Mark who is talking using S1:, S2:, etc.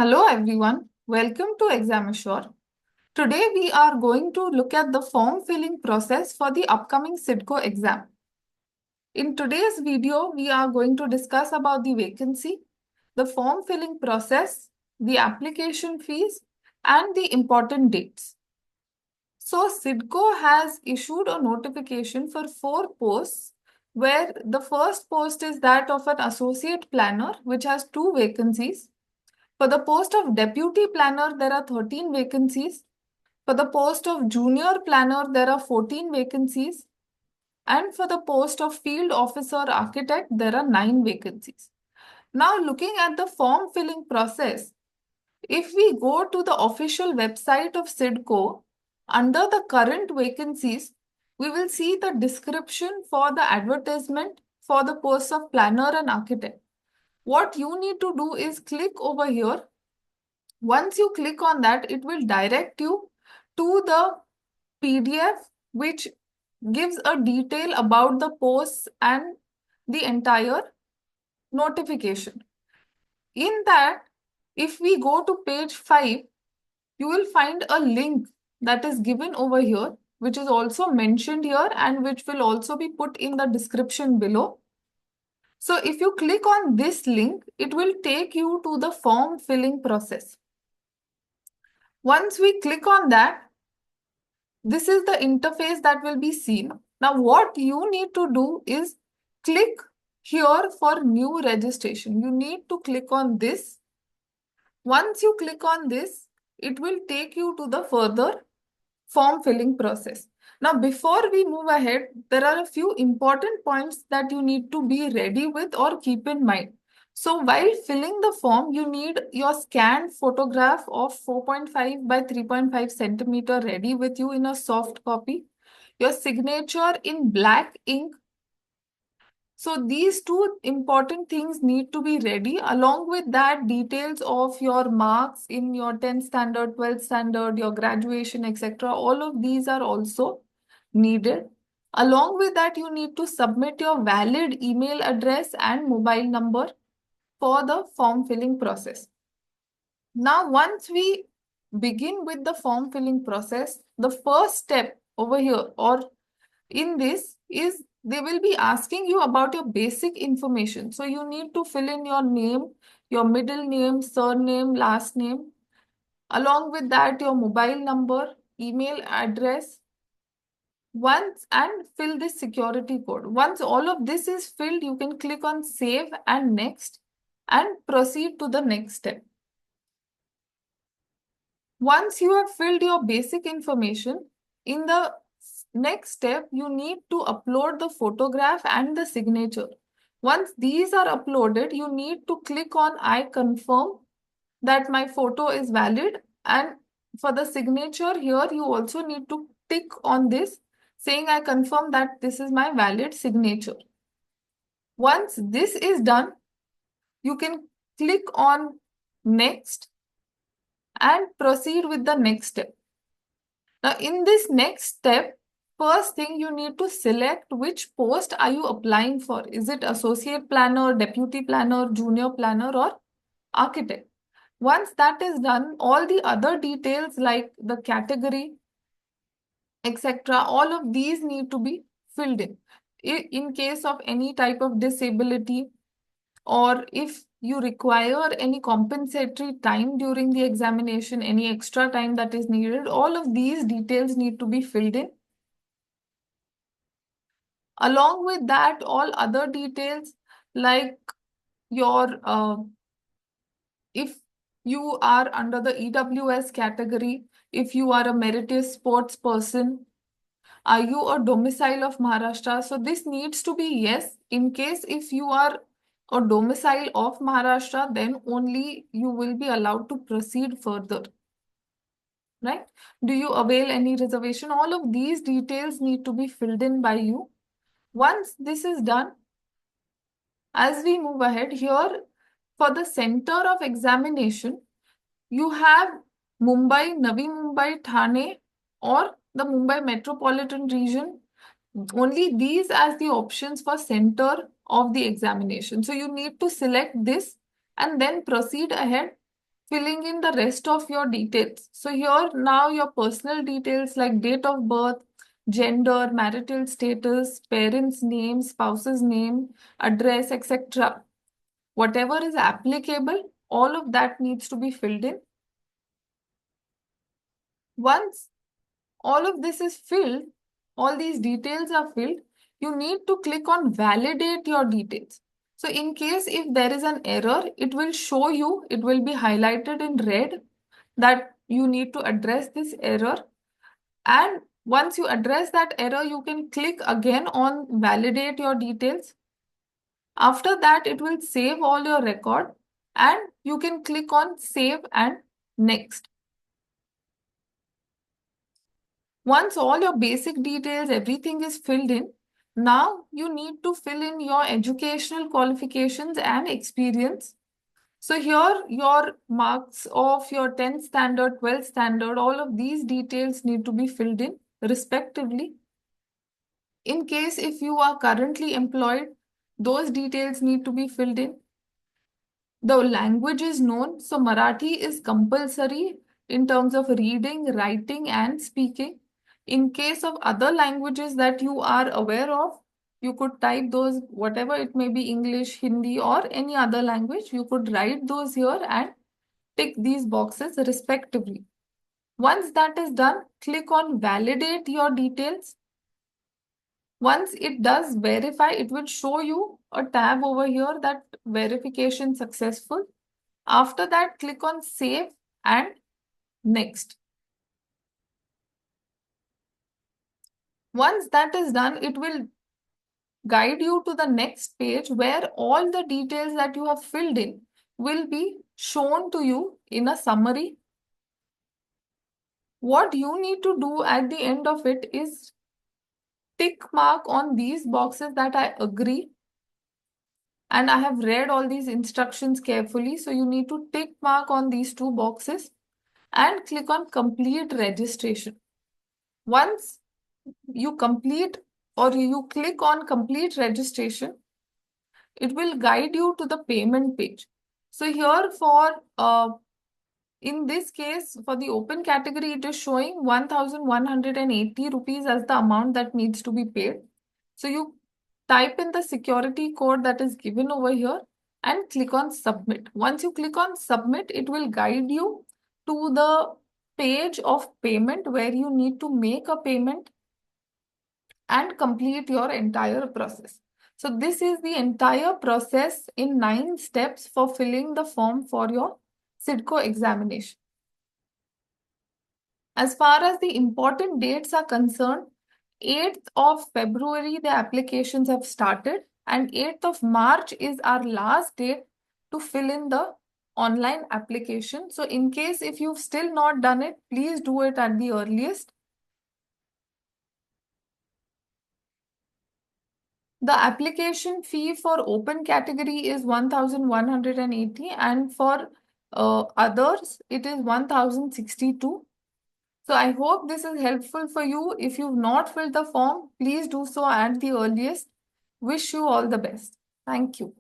S1: Hello everyone, welcome to Exam Assure. Today we are going to look at the form filling process for the upcoming CIDCO exam. In today's video, we are going to discuss about the vacancy, the form filling process, the application fees, and the important dates. So CIDCO has issued a notification for 4 posts, where the first post is that of an associate planner, which has 2 vacancies. For the post of deputy planner, there are 13 vacancies. For the post of junior planner, there are 14 vacancies. And for the post of field officer architect, there are 9 vacancies. Now, looking at the form filling process, if we go to the official website of CIDCO, under the current vacancies, we will see the description for the advertisement for the posts of planner and architect. What you need to do is click over here. Once you click on that, it will direct you to the PDF which gives a detail about the posts and the entire notification. In that, if we go to page 5, you will find a link that is given over here, which is also mentioned here and which will also be put in the description below. So if you click on this link, it will take you to the form filling process. Once we click on that, this is the interface that will be seen. Now, what you need to do is click here for new registration. You need to click on this. Once you click on this, it will take you to the further form filling process. Now, before we move ahead, there are a few important points that you need to be ready with or keep in mind. So while filling the form, you need your scanned photograph of 4.5 by 3.5 centimeter ready with you in a soft copy, your signature in black ink. So these two important things need to be ready. Along with that, details of your marks in your 10th standard, 12th standard, your graduation, etc. All of these are also needed. Along with that, you need to submit your valid email address and mobile number for the form filling process. Now, once we begin with the form filling process, the first step over here or in this is they will be asking you about your basic information. So you need to fill in your name, your middle name, surname, last name. Along with that, your mobile number, email address, once and fill this security code. Once all of this is filled, you can click on save and next and proceed to the next step. Once you have filled your basic information, in the next step, you need to upload the photograph and the signature. Once these are uploaded, you need to click on I confirm that my photo is valid. And for the signature here, you also need to tick on this saying I confirm that this is my valid signature. Once this is done, you can click on next and proceed with the next step. Now, in this next step, first thing you need to select which post are you applying for. Is it associate planner, deputy planner, junior planner, or architect? Once that is done, all the other details like the category, etc., all of these need to be filled in. In case of any type of disability, or if you require any compensatory time during the examination, any extra time that is needed, all of these details need to be filled in. Along with that, all other details like your, if you are under the EWS category, if you are a meritorious sports person, are you a domicile of Maharashtra? So this needs to be yes. In case if you are a domicile of Maharashtra, then only you will be allowed to proceed further. Right? Do you avail any reservation? All of these details need to be filled in by you. Once this is done, as we move ahead here, for the center of examination, you have Mumbai, Navi Mumbai, Thane, or the Mumbai metropolitan region. Only these as the options for center of the examination. So you need to select this and then proceed ahead filling in the rest of your details. So here now your personal details like date of birth, gender, marital status, parents' name, spouse's name, address, etc. Whatever is applicable, all of that needs to be filled in. Once all of this is filled, all these details are filled, you need to click on validate your details. So in case if there is an error, it will show you, it will be highlighted in red that you need to address this error. And once you address that error, you can click again on validate your details. After that, it will save all your record and you can click on save and next. Once all your basic details, everything is filled in, now you need to fill in your educational qualifications and experience. So here your marks of your 10th standard, 12th standard, all of these details need to be filled in respectively. In case if you are currently employed, those details need to be filled in. The language is known, so Marathi is compulsory in terms of reading, writing, and speaking. In case of other languages that you are aware of, you could type those, whatever it may be, English, Hindi, or any other language, you could write those here and tick these boxes respectively. Once that is done, click on validate your details. Once it does verify, it will show you a tab over here that verification successful. After that, click on save and next. Once that is done, it will guide you to the next page where all the details that you have filled in will be shown to you in a summary. What you need to do at the end of it is tick mark on these boxes that I agree. And I have read all these instructions carefully. So you need to tick mark on these two boxes and click on complete registration. Once you complete or you click on complete registration, it will guide you to the payment page. So here in this case, for the open category, it is showing 1,180 rupees as the amount that needs to be paid. So you type in the security code that is given over here and click on submit. Once you click on submit, it will guide you to the page of payment where you need to make a payment and complete your entire process. So this is the entire process in 9 steps for filling the form for your CIDCO examination. As far as the important dates are concerned, 8th of February, the applications have started and 8th of March is our last date to fill in the online application. So in case if you've still not done it, please do it at the earliest. The application fee for open category is 1,180 and for others it is 1,062. So I hope this is helpful for you. If you've not filled the form, please do so at the earliest. Wish you all the best. Thank you.